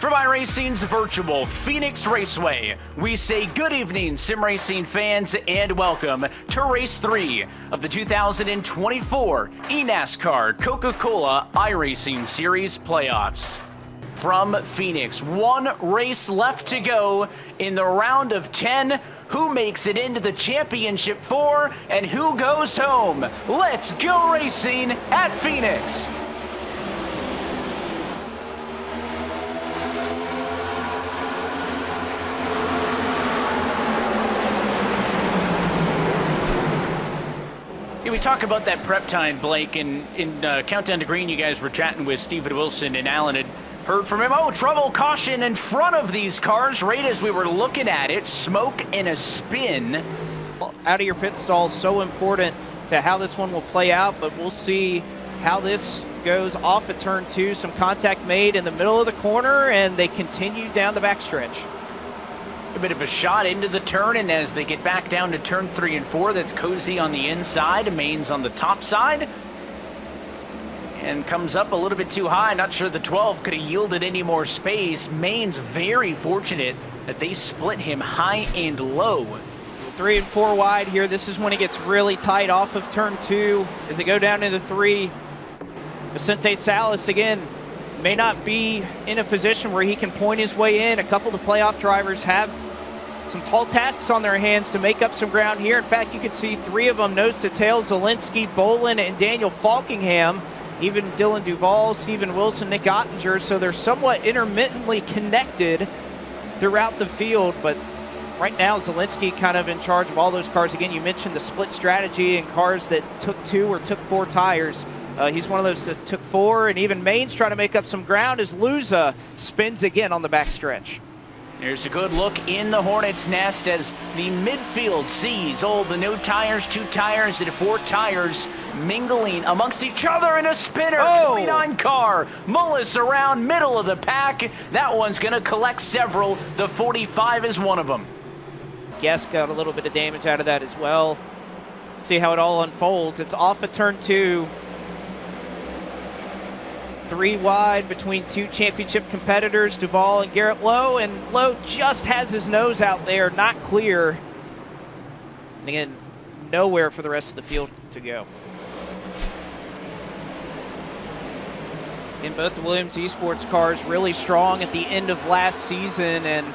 From iRacing's virtual Phoenix Raceway, we say good evening, sim racing fans, and welcome to Race 3 of the 2024 NASCAR Coca-Cola iRacing Series playoffs. From Phoenix, one race left to go in the round of 10. Who makes it into the championship 4 and who goes home? Let's go racing at Phoenix. We talk about that prep time, Blake, and in Countdown to Green, you guys were chatting with Steven Wilson, and Alan had heard from him. Oh, trouble, caution in front of these cars right as we were looking at it. Smoke and a spin. Out of your pit stall is so important to how this one will play out, but we'll see how this goes off at turn 2. Some contact made in the middle of the corner, and they continue down the backstretch. A bit of a shot into the turn, and as they get back down to turn 3 and 4, that's Cozy on the inside, Main's on the top side, and comes up a little bit too high. Not sure the 12 could have yielded any more space. Main's very fortunate that they split him high and low. 3 and 4 wide here. This is when he gets really tight off of turn 2 as they go down into 3. Vicente Salas again may not be in a position where he can point his way in. A couple of the playoff drivers have some tall tasks on their hands to make up some ground here. In fact, you can see 3 of them nose to tail: Zielinski, Bolin, and Daniel Falkingham. Even Dylan Duval, Steven Wilson, Nick Ottinger. So they're somewhat intermittently connected throughout the field. But right now, Zielinski kind of in charge of all those cars. Again, you mentioned the split strategy in cars that took 2 or took 4 tires. He's one of those that took 4, and even Main's trying to make up some ground as Luza spins again on the backstretch. Here's a good look in the Hornet's nest as the midfield sees the no tires, 2 tires, and 4 tires mingling amongst each other in a spinner. 29 car. Mullis around middle of the pack. That one's going to collect several. The 45 is one of them. Guess got a little bit of damage out of that as well. See how it all unfolds. It's off at turn 2. 3 wide between 2 championship competitors, Duval and Garrett Lowe, and Lowe just has his nose out there, not clear. And again, nowhere for the rest of the field to go. In both the Williams Esports cars, really strong at the end of last season, and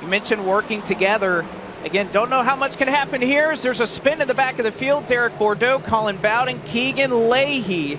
you mentioned working together. Again, don't know how much can happen here as there's a spin in the back of the field. Derek Bordeaux, Colin Bowden, Keegan Leahy.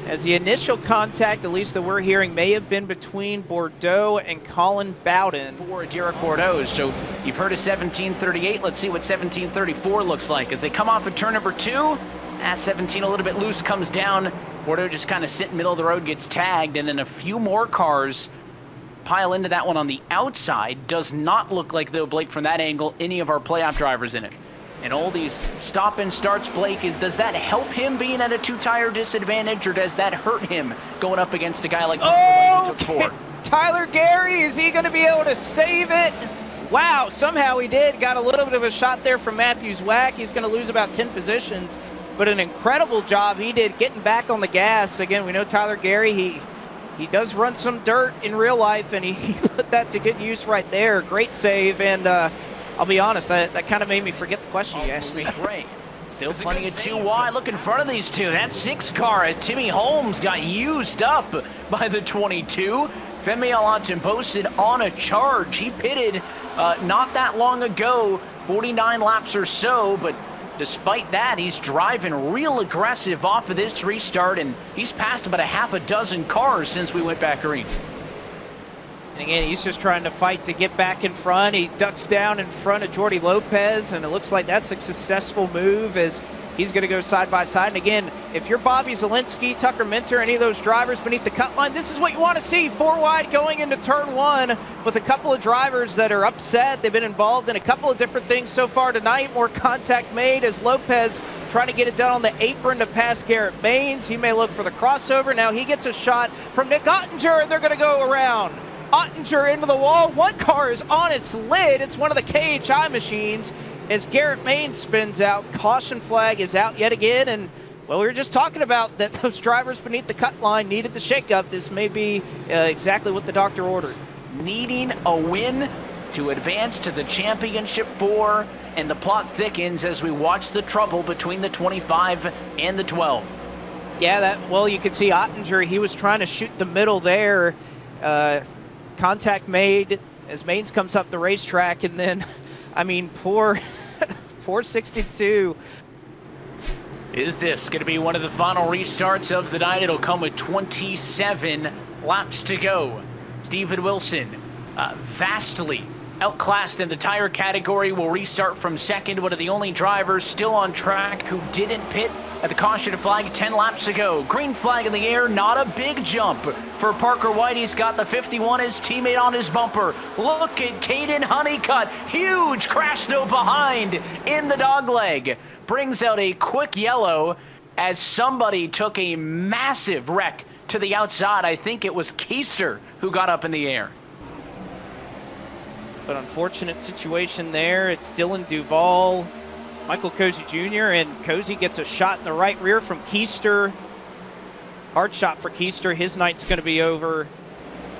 As the initial contact, at least that we're hearing, may have been between Bordeaux and Colin Bowden. For Derek Bordeaux, so you've heard of 1738. Let's see what 1734 looks like. As they come off of turn number 2, 17 a little bit loose, comes down. Bordeaux just kind of sitting middle of the road, gets tagged, and then a few more cars pile into that one on the outside. Does not look like, though, Blake, from that angle, any of our playoff drivers in it. And all these stop and starts, Blake, does that help him being at a 2-tire disadvantage, or does that hurt him going up against a guy like who took 4? Tyler Gary, is he going to be able to save it? Wow, somehow he did. Got a little bit of a shot there from Matthews Wack. He's going to lose about 10 positions, but an incredible job he did getting back on the gas. Again, we know Tyler Gary, he does run some dirt in real life, and he put that to good use right there. Great save, and I'll be honest, that kind of made me forget the question you asked me. Right. Still plenty of 2 wide. Look in front of these 2. That 6 car, Timmy Holmes, got used up by the 22. Femi Alonso posted on a charge. He pitted not that long ago, 49 laps or so, but despite that, he's driving real aggressive off of this restart, and he's passed about a half a dozen cars since we went back green. And again, he's just trying to fight to get back in front. He ducks down in front of Jordi Lopez, and it looks like that's a successful move as he's going to go side by side. And again, if you're Bobby Zielinski, Tucker Minter, any of those drivers beneath the cut line, this is what you want to see. 4 wide going into turn 1 with a couple of drivers that are upset. They've been involved in a couple of different things so far tonight. More contact made as Lopez trying to get it done on the apron to pass Garrett Baines. He may look for the crossover. Now he gets a shot from Nick Ottinger, and they're going to go around. Ottinger into the wall. One car is on its lid. It's one of the KHI machines as Garrett Baines spins out. Caution flag is out yet again, and well, we were just talking about that those drivers beneath the cut line needed the shakeup. This may be exactly what the doctor ordered. needing a win to advance to the championship 4, and the plot thickens as we watch the trouble between the 25 and the 12. Yeah, well, you could see Ottinger, he was trying to shoot the middle there. Contact made as Maines comes up the racetrack, and then, I mean, poor 62. Is this going to be one of the final restarts of the night? It'll come with 27 laps to go. Steven Wilson, vastly outclassed in the tire category, will restart from second. One of the only drivers still on track who didn't pit at the caution flag 10 laps ago. Green flag in the air, not a big jump for Parker White. He's got the 51, his teammate on his bumper. Look at Caden Honeycutt. Huge crash though behind in the dogleg. Brings out a quick yellow as somebody took a massive wreck to the outside. I think it was Keister who got up in the air. But unfortunate situation there. It's Dylan Duval, Michael Cozy Jr., and Cozy gets a shot in the right rear from Keister. Hard shot for Keister. His night's going to be over.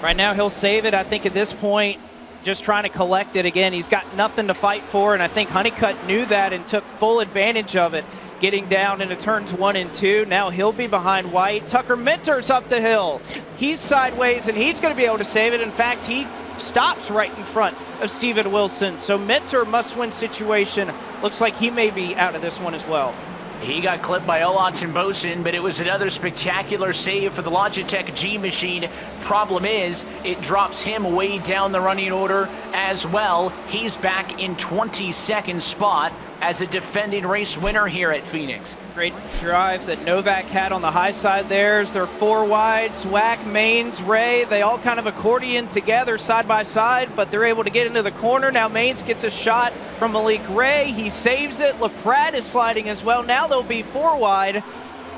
Right now he'll save it. I think at this point, just trying to collect it again. He's got nothing to fight for, and I think Honeycutt knew that and took full advantage of it, getting down into turns 1 and 2. Now he'll be behind White. Tucker Minter's up the hill. He's sideways, and he's going to be able to save it. In fact, he stops right in front of Steven Wilson. So Minter must-win situation. Looks like he may be out of this one as well. He got clipped by Olaton Boson, but it was another spectacular save for the Logitech G machine. Problem is, it drops him way down the running order as well. He's back in 22nd spot as a defending race winner here at Phoenix. Great drive that Novak had on the high side there. As they're 4 wide. Swack, Maines, Ray, they all kind of accordion together side by side, but they're able to get into the corner. Now Maines gets a shot from Malik Ray. He saves it. LaPrade is sliding as well. Now they'll be 4 wide.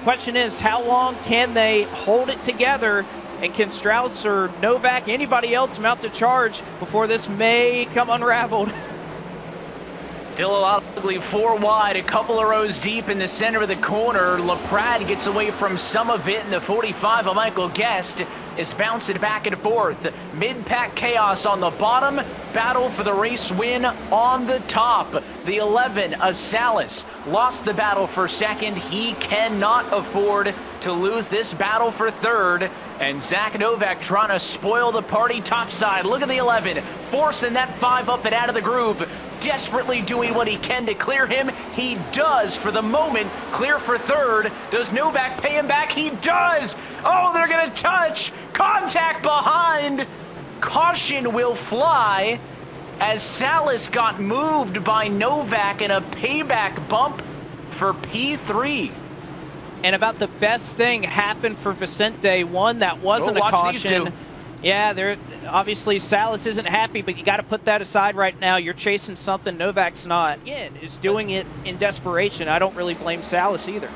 Question is, how long can they hold it together? And can Strauss or Novak, anybody else mount to charge before this may come unraveled? Still a lot of ugly 4 wide, a couple of rows deep in the center of the corner. LaPrade gets away from some of it, and the 45 of Michael Guest is bouncing back and forth. Mid-pack chaos on the bottom, battle for the race win on the top. The 11 of Salas lost the battle for second. He cannot afford to lose this battle for third. And Zach Novak trying to spoil the party topside. Look at the 11, forcing that 5 up and out of the groove. Desperately doing what he can to clear him. He does for the moment clear for third. Does Novak pay him back? He does. Oh, they're going to touch. Contact behind. Caution will fly as Salas got moved by Novak in a payback bump for P3. And about the best thing happened for Vicente. One that wasn't a caution. Yeah, obviously Salas isn't happy, but you got to put that aside right now. You're chasing something Novak's not. Again, is doing it in desperation. I don't really blame Salas either.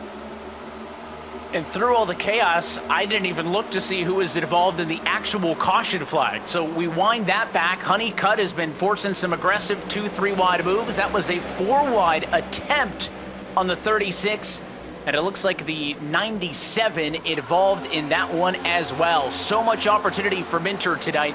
And through all the chaos, I didn't even look to see who was involved in the actual caution flag. So we wind that back. Honeycutt has been forcing some aggressive 2-3 wide moves. That was a 4 wide attempt on the 36. And it looks like the 97 involved in that one as well. So much opportunity for Minter tonight,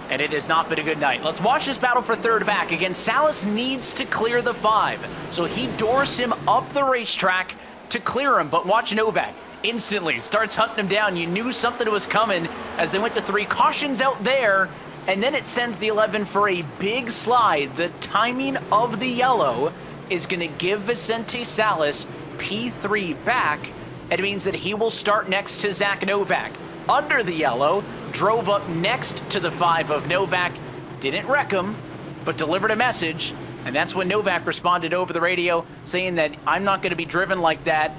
and it has not been a good night. Let's watch this battle for third back. Again, Salas needs to clear the 5, so he doors him up the racetrack to clear him. But watch Novak. Instantly starts hunting him down. You knew something was coming as they went to 3 cautions out there, and then it sends the 11 for a big slide. The timing of the yellow is going to give Vicente Salas P3 back. It means that he will start next to Zach Novak. Under the yellow, drove up next to the 5 of Novak. Didn't wreck him, but delivered a message. And that's when Novak responded over the radio, saying that I'm not going to be driven like that,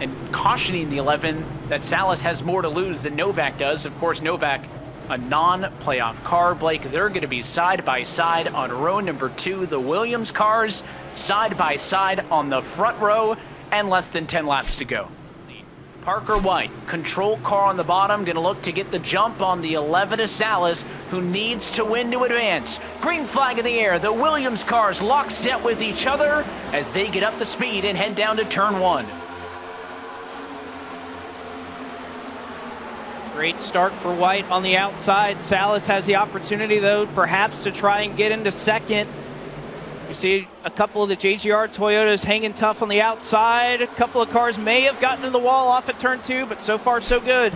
and cautioning the 11 that Salas has more to lose than Novak does. Of course, Novak, a non-playoff car. Blake, they're going to be side by side on row number 2. The Williams cars side by side on the front row, and less than 10 laps to go. Parker White, control car on the bottom, going to look to get the jump on the 11 of Salas, who needs to win to advance. Green flag in the air. The Williams cars lockstep with each other as they get up to speed and head down to turn 1. Great start for White on the outside. Salas has the opportunity, though, perhaps to try and get into second. You see a couple of the JGR Toyotas hanging tough on the outside. A couple of cars may have gotten to the wall off at turn 2, but so far so good.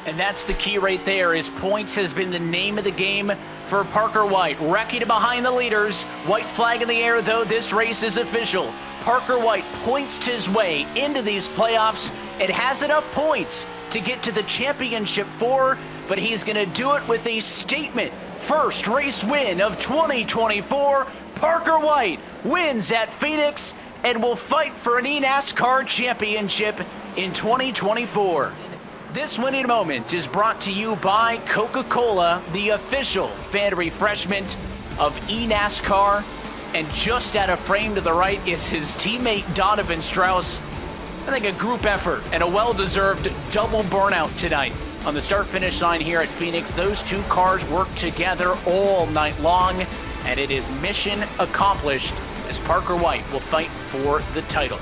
And that's the key right there, is points has been the name of the game for Parker White. Wrecking behind the leaders. White flag in the air, though. This race is official. Parker White points his way into these playoffs. It has enough points to get to the championship 4, but he's going to do it with a statement. First race win of 2024. Parker White wins at Phoenix and will fight for an NASCAR championship in 2024. This winning moment is brought to you by Coca-Cola, the official fan refreshment of NASCAR. And just out of frame to the right is his teammate Donovan Strauss. I think a group effort and a well-deserved double burnout tonight. On the start-finish line here at Phoenix, those two cars work together all night long, and it is mission accomplished as Parker White will fight for the title.